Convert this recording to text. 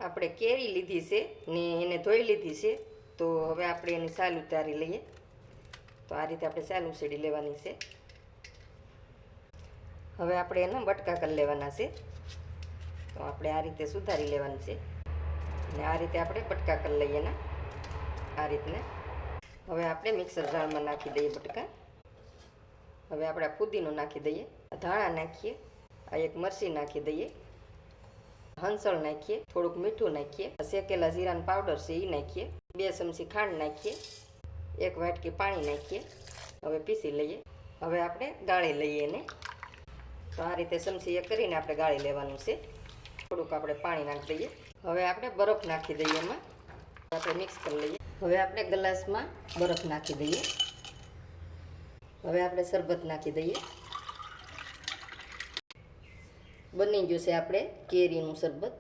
આપણે કેરી લીધી છે ને એને ધોઈ લીધી છે, તો હવે આપણે એની છાલ ઉતારી લઈએ. તો આ રીતે આપણે છાલ ઉછેડી લેવાની છે. હવે આપણે એના બટકા કરી લેવાના છે. તો આપણે આ રીતે સુધારી લેવાનું છે ને આ રીતે આપણે બટકા કરી લઈએ એના આ રીતને. હવે આપણે મિક્સર જારમાં નાખી દઈએ બટકા. હવે આપણે ફુદીનો નાખી દઈએ, ધાણા નાખીએ, આ એક મરચી નાખી દઈએ, હંસળ નાખીએ, થોડુંક મીઠું નાખીએ, શેકેલા જીરાનો પાવડર છે એ નાખીએ, 2 ચમચી ખાંડ નાખીએ, 1 વાટકી પાણી નાખીએ. હવે પીસી લઈએ. હવે આપણે ગાળી લઈએ એને. તો આ રીતે ચમચી એક કરીને આપણે ગાળી લેવાનું છે. થોડુંક આપણે પાણી નાખી દઈએ. હવે આપણે બરફ નાખી દઈએ એમાં. આપણે મિક્સ કરી લઈએ. હવે આપણે ગ્લાસમાં બરફ નાખી દઈએ. હવે આપણે શરબત નાખી દઈએ. બની ગયું છે આપણે કેરીનું શરબત.